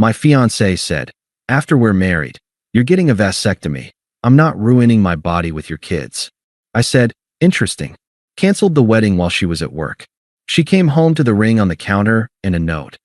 My fiancé said, "After we're married, you're getting a vasectomy. I'm not ruining my body with your kids." I said, "Interesting." Canceled the wedding while she was at work. She came home to the ring on the counter and a note.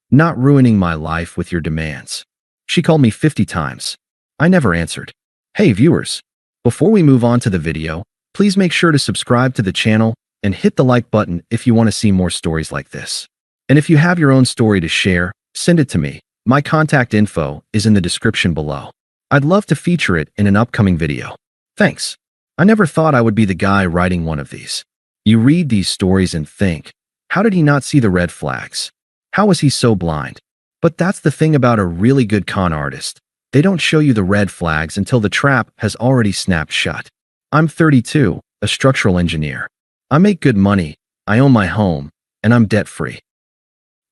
"Not ruining my life with your demands." She called me 50 times. I never answered. Hey viewers, before we move on to the video, please make sure to subscribe to the channel and hit the like button if you want to see more stories like this. And if you have your own story to share, send it to me. My contact info is in the description below. I'd love to feature it in an upcoming video. Thanks. I never thought I would be the guy writing one of these. You read these stories and think, how did he not see the red flags? How was he so blind? But that's the thing about a really good con artist. They don't show you the red flags until the trap has already snapped shut. I'm 32, a structural engineer. I make good money, I own my home, and I'm debt-free.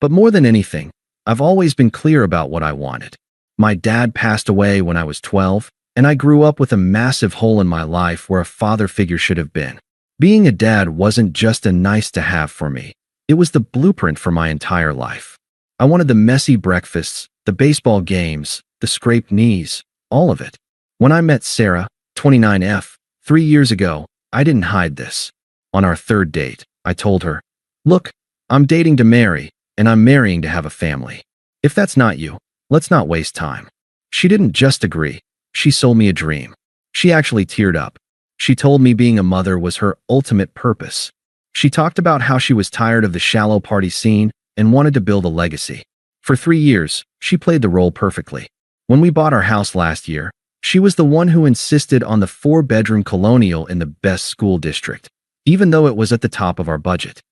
But more than anything, I've always been clear about what I wanted. My dad passed away when I was 12, and I grew up with a massive hole in my life where a father figure should have been. Being a dad wasn't just a nice to have for me. It was the blueprint for my entire life. I wanted the messy breakfasts, the baseball games, the scraped knees, all of it. When I met Sarah, 29F, 3 years ago, I didn't hide this. On our third date, I told her, "Look, I'm dating to marry, and I'm marrying to have a family. If that's not you, let's not waste time." She didn't just agree. She sold me a dream. She actually teared up. She told me being a mother was her ultimate purpose. She talked about how she was tired of the shallow party scene and wanted to build a legacy. For 3 years, she played the role perfectly. When we bought our house last year, she was the one who insisted on the 4-bedroom colonial in the best school district, even though it was at the top of our budget.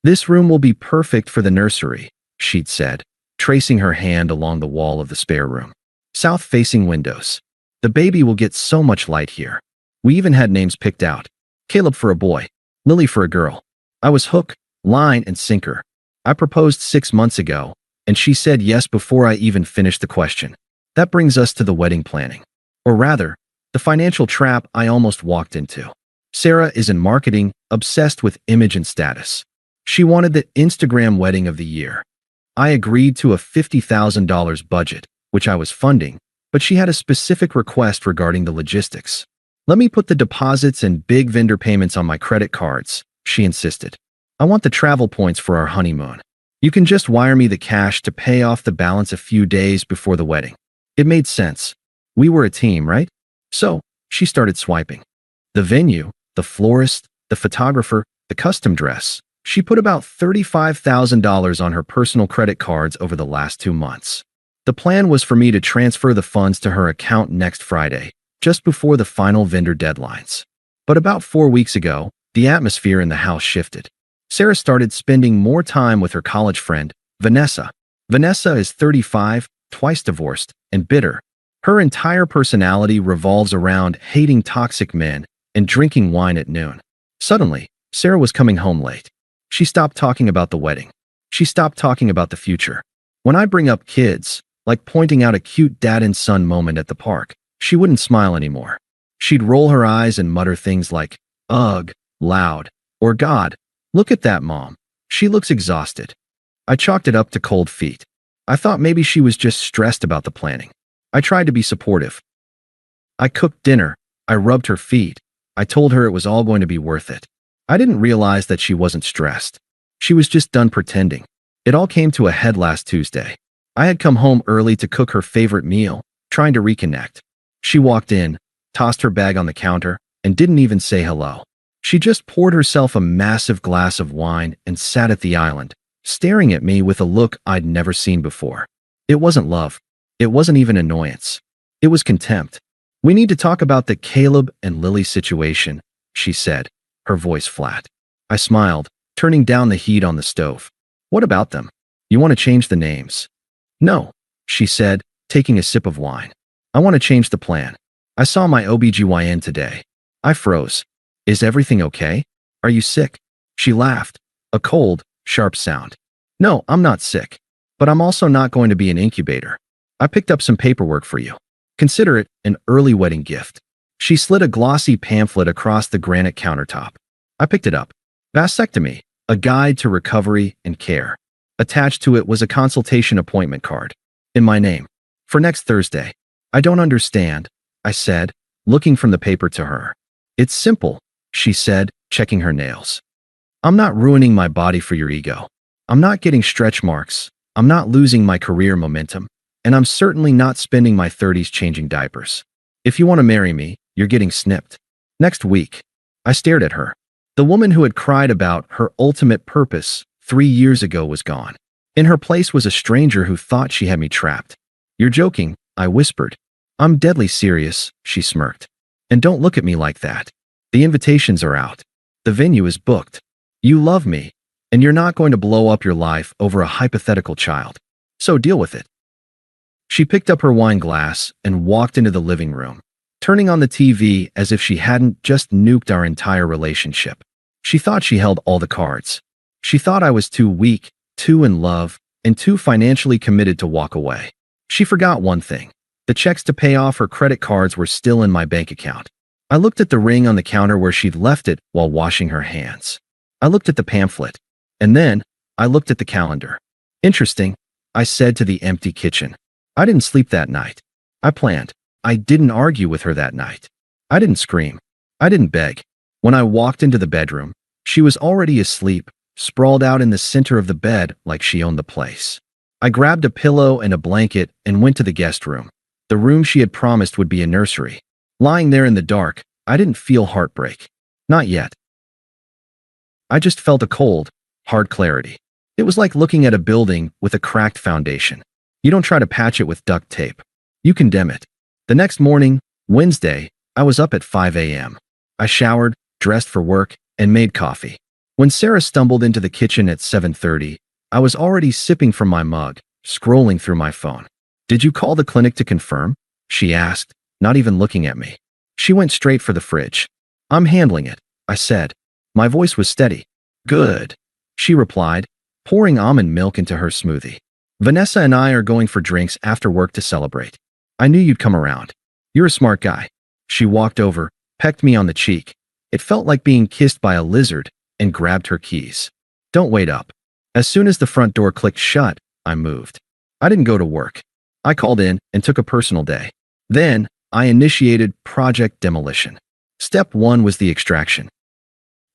"This room will be perfect for the nursery," she'd said, tracing her hand along the wall of the spare room. "South-facing windows. The baby will get so much light here." We even had names picked out. Caleb for a boy, Lily for a girl. I was hook, line, and sinker. I proposed 6 months ago, and she said yes before I even finished the question. That brings us to the wedding planning. Or rather, the financial trap I almost walked into. Sarah is in marketing, obsessed with image and status. She wanted the Instagram wedding of the year. I agreed to a $50,000 budget, which I was funding, but she had a specific request regarding the logistics. "Let me put the deposits and big vendor payments on my credit cards," she insisted. "I want the travel points for our honeymoon. You can just wire me the cash to pay off the balance a few days before the wedding." It made sense. We were a team, right? So, she started swiping. The venue, the florist, the photographer, the custom dress. She put about $35,000 on her personal credit cards over the last 2 months. The plan was for me to transfer the funds to her account next Friday, just before the final vendor deadlines. But about 4 weeks ago, the atmosphere in the house shifted. Sarah started spending more time with her college friend, Vanessa. Vanessa is 35, twice divorced, and bitter. Her entire personality revolves around hating toxic men and drinking wine at noon. Suddenly, Sarah was coming home late. She stopped talking about the wedding. She stopped talking about the future. When I bring up kids, like pointing out a cute dad and son moment at the park, she wouldn't smile anymore. She'd roll her eyes and mutter things like, "Ugh," loud, or "God, look at that mom. She looks exhausted." I chalked it up to cold feet. I thought maybe she was just stressed about the planning. I tried to be supportive. I cooked dinner. I rubbed her feet. I told her it was all going to be worth it. I didn't realize that she wasn't stressed. She was just done pretending. It all came to a head last Tuesday. I had come home early to cook her favorite meal, trying to reconnect. She walked in, tossed her bag on the counter, and didn't even say hello. She just poured herself a massive glass of wine and sat at the island, staring at me with a look I'd never seen before. It wasn't love. It wasn't even annoyance. It was contempt. "We need to talk about the Caleb and Lily situation," she said, her voice flat. I smiled, turning down the heat on the stove. "What about them? You want to change the names?" "No," she said, taking a sip of wine. "I want to change the plan. I saw my OBGYN today." I froze. "Is everything okay? Are you sick?" She laughed, a cold, sharp sound. "No, I'm not sick. But I'm also not going to be an incubator. I picked up some paperwork for you. Consider it an early wedding gift." She slid a glossy pamphlet across the granite countertop. I picked it up. Vasectomy, a guide to recovery and care. Attached to it was a consultation appointment card. In my name. For next Thursday. I don't understand, I said, looking from the paper to her. It's simple, she said, checking her nails. I'm not ruining my body for your ego. I'm not getting stretch marks. I'm not losing my career momentum. And I'm certainly not spending my 30s changing diapers. If you want to marry me, you're getting snipped. Next week. I stared at her. The woman who had cried about her ultimate purpose 3 years ago was gone. In her place was a stranger who thought she had me trapped. You're joking, I whispered. I'm deadly serious, she smirked. And don't look at me like that. The invitations are out. The venue is booked. You love me, and you're not going to blow up your life over a hypothetical child. So deal with it. She picked up her wine glass and walked into the living room, turning on the TV as if she hadn't just nuked our entire relationship. She thought she held all the cards. She thought I was too weak, too in love, and too financially committed to walk away. She forgot one thing. The checks to pay off her credit cards were still in my bank account. I looked at the ring on the counter where she'd left it while washing her hands. I looked at the pamphlet. And then, I looked at the calendar. Interesting, I said to the empty kitchen. I didn't sleep that night. I planned. I didn't argue with her that night. I didn't scream. I didn't beg. When I walked into the bedroom, she was already asleep, sprawled out in the center of the bed like she owned the place. I grabbed a pillow and a blanket and went to the guest room, the room she had promised would be a nursery. Lying there in the dark, I didn't feel heartbreak. Not yet. I just felt a cold, hard clarity. It was like looking at a building with a cracked foundation. You don't try to patch it with duct tape. You condemn it. The next morning, Wednesday, I was up at 5 a.m. I showered, dressed for work, and made coffee. When Sarah stumbled into the kitchen at 7:30, I was already sipping from my mug, scrolling through my phone. "Did you call the clinic to confirm?" she asked, not even looking at me. She went straight for the fridge. "I'm handling it," I said. My voice was steady. "Good," she replied, pouring almond milk into her smoothie. "Vanessa and I are going for drinks after work to celebrate. I knew you'd come around. You're a smart guy." She walked over, pecked me on the cheek. It felt like being kissed by a lizard, and grabbed her keys. "Don't wait up." As soon as the front door clicked shut, I moved. I didn't go to work. I called in and took a personal day. Then, I initiated Project Demolition. Step 1 was the extraction.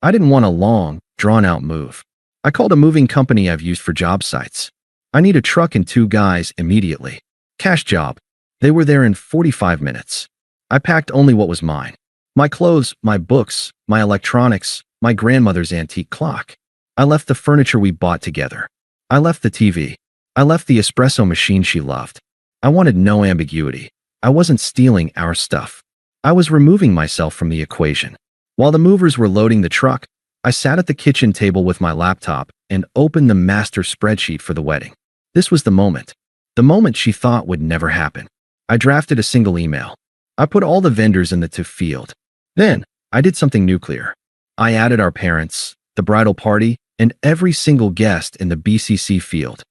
I didn't want a long, drawn-out move. I called a moving company I've used for job sites. "I need a truck and 2 guys immediately. Cash job." They were there in 45 minutes. I packed only what was mine. My clothes, my books, my electronics, my grandmother's antique clock. I left the furniture we bought together. I left the TV. I left the espresso machine she loved. I wanted no ambiguity. I wasn't stealing our stuff. I was removing myself from the equation. While the movers were loading the truck, I sat at the kitchen table with my laptop and opened the master spreadsheet for the wedding. This was the moment. The moment she thought would never happen. I drafted a single email. I put all the vendors in the to field. Then, I did something nuclear. I added our parents, the bridal party, and every single guest in the BCC field.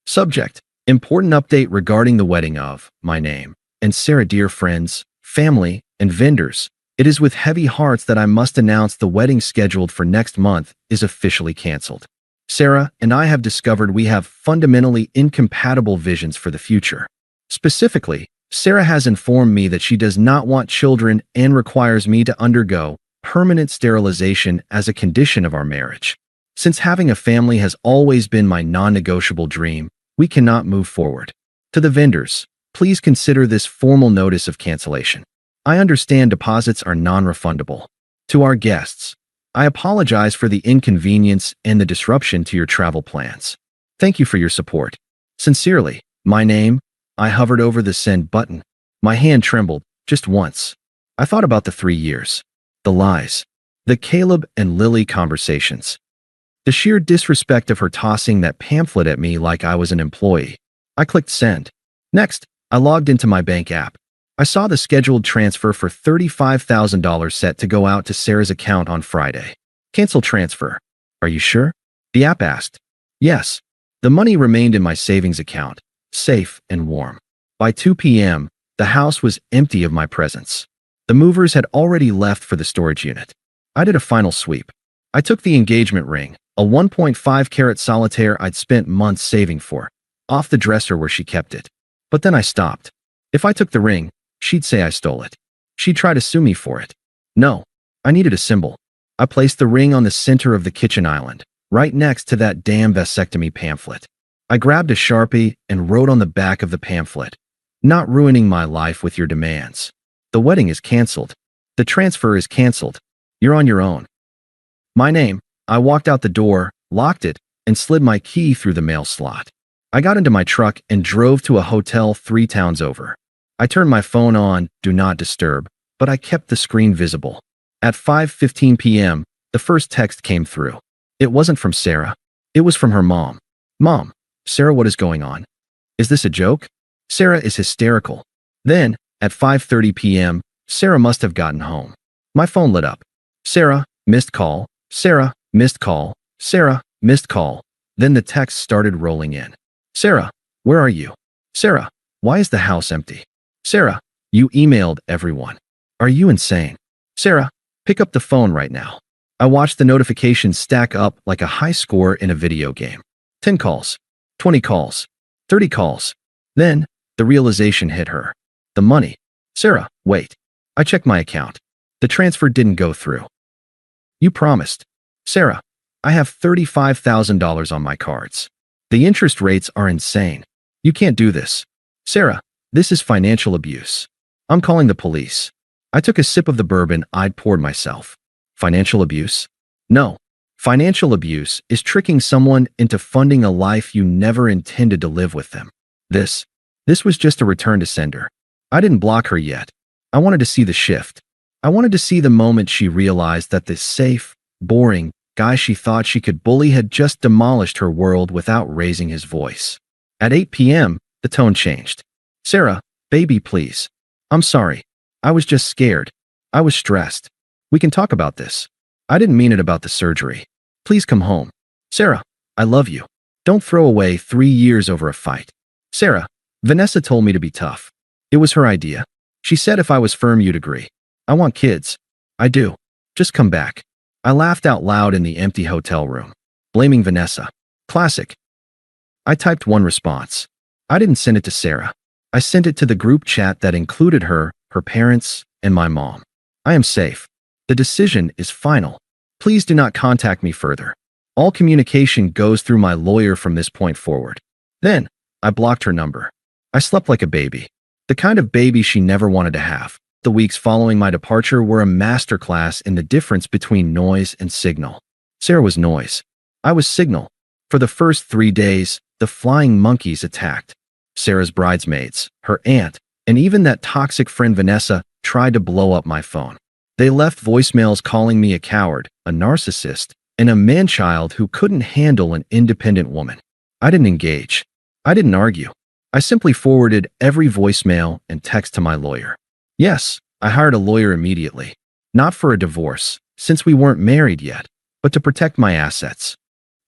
Subject: important update regarding the wedding of my name and Sarah. Dear friends, family, and vendors, it is with heavy hearts that I must announce the wedding scheduled for next month is officially canceled. Sarah and I have discovered we have fundamentally incompatible visions for the future. Specifically, Sarah has informed me that she does not want children and requires me to undergo permanent sterilization as a condition of our marriage. Since having a family has always been my non-negotiable dream, we cannot move forward. To the vendors, please consider this formal notice of cancellation. I understand deposits are non-refundable. To our guests, I apologize for the inconvenience and the disruption to your travel plans. Thank you for your support. Sincerely, my name. I hovered over the send button. My hand trembled, just once. I thought about the 3 years. The lies. The Caleb and Lily conversations. The sheer disrespect of her tossing that pamphlet at me like I was an employee. I clicked send. Next, I logged into my bank app. I saw the scheduled transfer for $35,000 set to go out to Sarah's account on Friday. Cancel transfer. Are you sure? The app asked. Yes. The money remained in my savings account, safe and warm. By 2 p.m., the house was empty of my presence. The movers had already left for the storage unit. I did a final sweep. I took the engagement ring, a 1.5-carat solitaire I'd spent months saving for, off the dresser where she kept it. But then I stopped. If I took the ring, she'd say I stole it. She'd try to sue me for it. No, I needed a symbol. I placed the ring on the center of the kitchen island, right next to that damn vasectomy pamphlet. I grabbed a Sharpie and wrote on the back of the pamphlet, "Not ruining my life with your demands. The wedding is canceled. The transfer is canceled. You're on your own." My name. I walked out the door, locked it, and slid my key through the mail slot. I got into my truck and drove to a hotel 3 towns over. I turned my phone on, do not disturb, but I kept the screen visible. At 5:15 p.m., the first text came through. It wasn't from Sarah. It was from her mom. "Mom, Sarah, what is going on? Is this a joke? Sarah is hysterical." Then, at 5:30 p.m., Sarah must have gotten home. My phone lit up. "Sarah, missed call. Sarah, missed call. Sarah, missed call." Then the text started rolling in. "Sarah, where are you? Sarah, why is the house empty? Sarah, you emailed everyone. Are you insane? Sarah, pick up the phone right now." I watched the notifications stack up like a high score in a video game. 10 calls, 20 calls, 30 calls. Then, the realization hit her. The money. "Sarah, wait." I checked my account. The transfer didn't go through. "You promised." "Sarah, I have $35,000 on my cards. The interest rates are insane. You can't do this. Sarah, this is financial abuse. I'm calling the police." I took a sip of the bourbon I'd poured myself. Financial abuse? No. Financial abuse is tricking someone into funding a life you never intended to live with them. This was just a return to sender. I didn't block her yet. I wanted to see the shift. I wanted to see the moment she realized that this safe, boring guy she thought she could bully had just demolished her world without raising his voice. At 8 p.m., the tone changed. "Sarah, baby, please. I'm sorry. I was just scared. I was stressed. We can talk about this. I didn't mean it about the surgery. Please come home. Sarah, I love you. Don't throw away 3 years over a fight. Sarah, Vanessa told me to be tough. It was her idea. She said if I was firm, you'd agree. I want kids. I do. Just come back." I laughed out loud in the empty hotel room. Blaming Vanessa. Classic. I typed one response. I didn't send it to Sarah. I sent it to the group chat that included her parents, and my mom. "I am safe. The decision is final. Please do not contact me further. All communication goes through my lawyer from this point forward." Then, I blocked her number. I slept like a baby. The kind of baby she never wanted to have. The weeks following my departure were a masterclass in the difference between noise and signal. Sarah was noise. I was signal. For the first 3 days, the flying monkeys attacked. Sarah's bridesmaids, her aunt, and even that toxic friend Vanessa tried to blow up my phone. They left voicemails calling me a coward, a narcissist, and a man-child who couldn't handle an independent woman. I didn't engage. I didn't argue. I simply forwarded every voicemail and text to my lawyer. Yes, I hired a lawyer immediately. Not for a divorce, since we weren't married yet, but to protect my assets.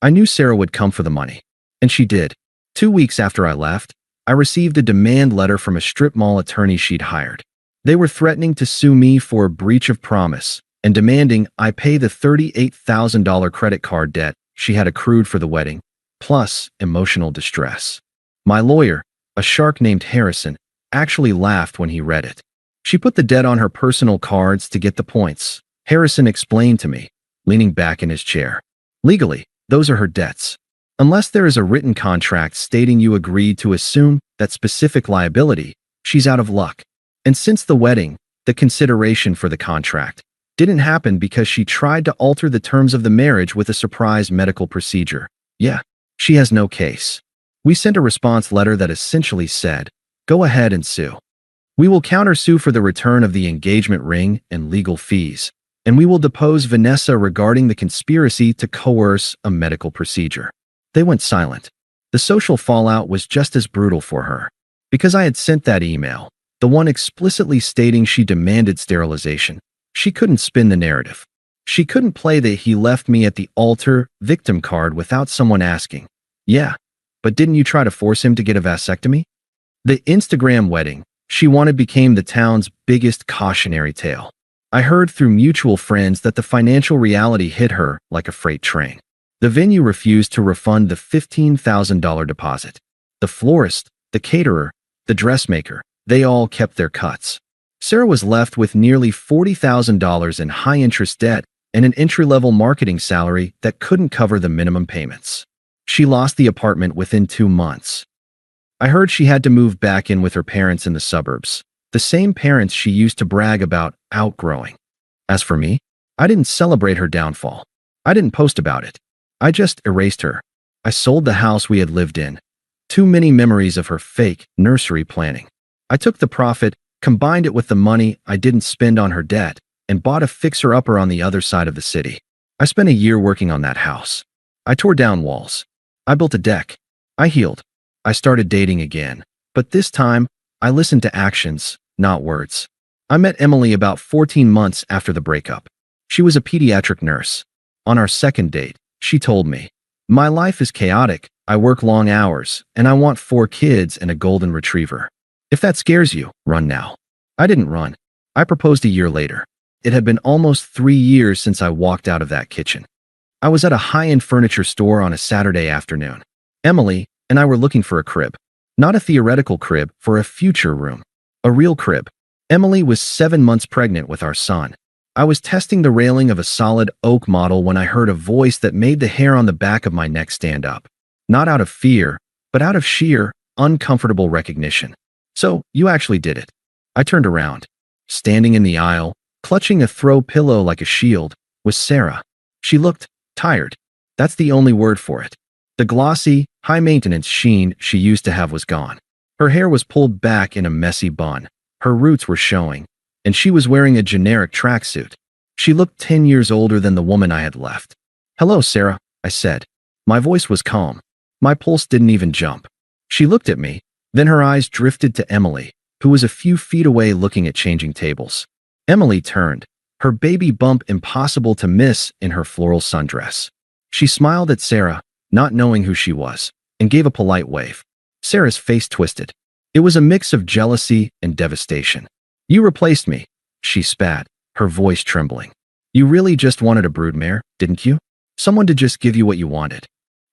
I knew Sarah would come for the money. And she did. 2 weeks after I left, I received a demand letter from a strip mall attorney she'd hired. They were threatening to sue me for a breach of promise and demanding I pay the $38,000 credit card debt she had accrued for the wedding, plus emotional distress. My lawyer, a shark named Harrison, actually laughed when he read it. She put the debt on her personal cards to get the points, Harrison explained to me, leaning back in his chair. Legally, those are her debts. Unless there is a written contract stating you agreed to assume that specific liability, she's out of luck. And since the wedding, the consideration for the contract didn't happen because she tried to alter the terms of the marriage with a surprise medical procedure. Yeah, she has no case. We sent a response letter that essentially said, "Go ahead and sue. We will countersue for the return of the engagement ring and legal fees, and we will depose Vanessa regarding the conspiracy to coerce a medical procedure." They went silent. The social fallout was just as brutal for her. Because I had sent that email, the one explicitly stating she demanded sterilization, she couldn't spin the narrative. She couldn't play the "he left me at the altar" victim card without someone asking, "Yeah, but didn't you try to force him to get a vasectomy?" The Instagram wedding she wanted became the town's biggest cautionary tale. I heard through mutual friends that the financial reality hit her like a freight train. The venue refused to refund the $15,000 deposit. The florist, the caterer, the dressmaker, they all kept their cuts. Sarah was left with nearly $40,000 in high-interest debt and an entry-level marketing salary that couldn't cover the minimum payments. She lost the apartment within 2 months. I heard she had to move back in with her parents in the suburbs, the same parents she used to brag about outgrowing. As for me, I didn't celebrate her downfall. I didn't post about it. I just erased her. I sold the house we had lived in. Too many memories of her fake nursery planning. I took the profit, combined it with the money I didn't spend on her debt, and bought a fixer-upper on the other side of the city. I spent a year working on that house. I tore down walls. I built a deck. I healed. I started dating again. But this time, I listened to actions, not words. I met Emily about 14 months after the breakup. She was a pediatric nurse. On our second date, she told me, "My life is chaotic, I work long hours, and I want 4 kids and a golden retriever. If that scares you, run now." I didn't run. I proposed a year later. It had been almost 3 years since I walked out of that kitchen. I was at a high-end furniture store on a Saturday afternoon. Emily and I were looking for a crib. Not a theoretical crib for a future room. A real crib. Emily was 7 months pregnant with our son. I was testing the railing of a solid oak model when I heard a voice that made the hair on the back of my neck stand up. Not out of fear, but out of sheer, uncomfortable recognition. "So, you actually did it." I turned around. Standing in the aisle, clutching a throw pillow like a shield, was Sarah. She looked tired. That's the only word for it. The glossy, high-maintenance sheen she used to have was gone. Her hair was pulled back in a messy bun. Her roots were showing, and she was wearing a generic tracksuit. She looked 10 years older than the woman I had left. "Hello, Sarah," I said. My voice was calm. My pulse didn't even jump. She looked at me, then her eyes drifted to Emily, who was a few feet away looking at changing tables. Emily turned, her baby bump impossible to miss in her floral sundress. She smiled at Sarah, not knowing who she was, and gave a polite wave. Sarah's face twisted. It was a mix of jealousy and devastation. "You replaced me," she spat, her voice trembling. "You really just wanted a broodmare, didn't you? Someone to just give you what you wanted."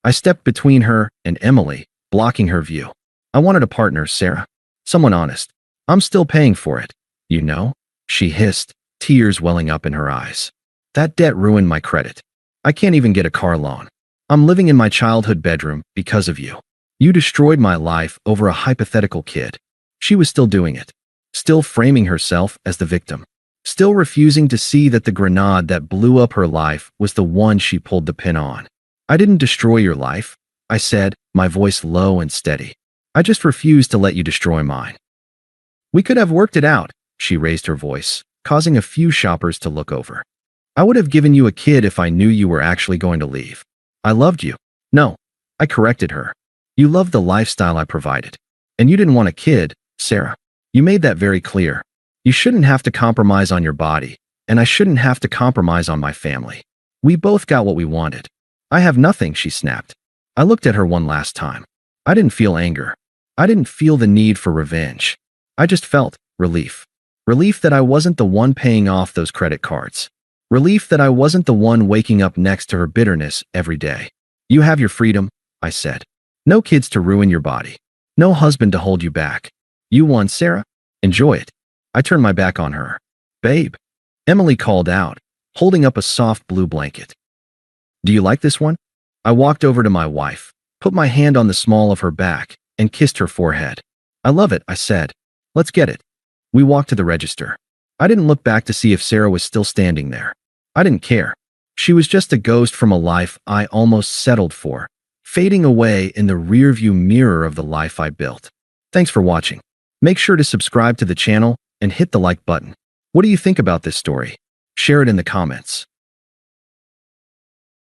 I stepped between her and Emily, blocking her view. "I wanted a partner, Sarah. Someone honest. I'm still paying for it, you know?" She hissed, tears welling up in her eyes. "That debt ruined my credit. I can't even get a car loan. I'm living in my childhood bedroom because of you. You destroyed my life over a hypothetical kid." She was still doing it. Still framing herself as the victim. Still refusing to see that the grenade that blew up her life was the one she pulled the pin on. "I didn't destroy your life," I said, my voice low and steady. "I just refused to let you destroy mine." "We could have worked it out," she raised her voice, causing a few shoppers to look over. "I would have given you a kid if I knew you were actually going to leave. I loved you." "No," I corrected her. "You loved the lifestyle I provided. And you didn't want a kid, Sarah. You made that very clear. You shouldn't have to compromise on your body, and I shouldn't have to compromise on my family. We both got what we wanted." "I have nothing," she snapped. I looked at her one last time. I didn't feel anger. I didn't feel the need for revenge. I just felt relief. Relief that I wasn't the one paying off those credit cards. Relief that I wasn't the one waking up next to her bitterness every day. "You have your freedom," I said. "No kids to ruin your body. No husband to hold you back. You won, Sarah. Enjoy it." I turned my back on her. "Babe," Emily called out, holding up a soft blue blanket. "Do you like this one?" I walked over to my wife, put my hand on the small of her back, and kissed her forehead. "I love it," I said. "Let's get it." We walked to the register. I didn't look back to see if Sarah was still standing there. I didn't care. She was just a ghost from a life I almost settled for, fading away in the rearview mirror of the life I built. Thanks for watching. Make sure to subscribe to the channel and hit the like button. What do you think about this story? Share it in the comments.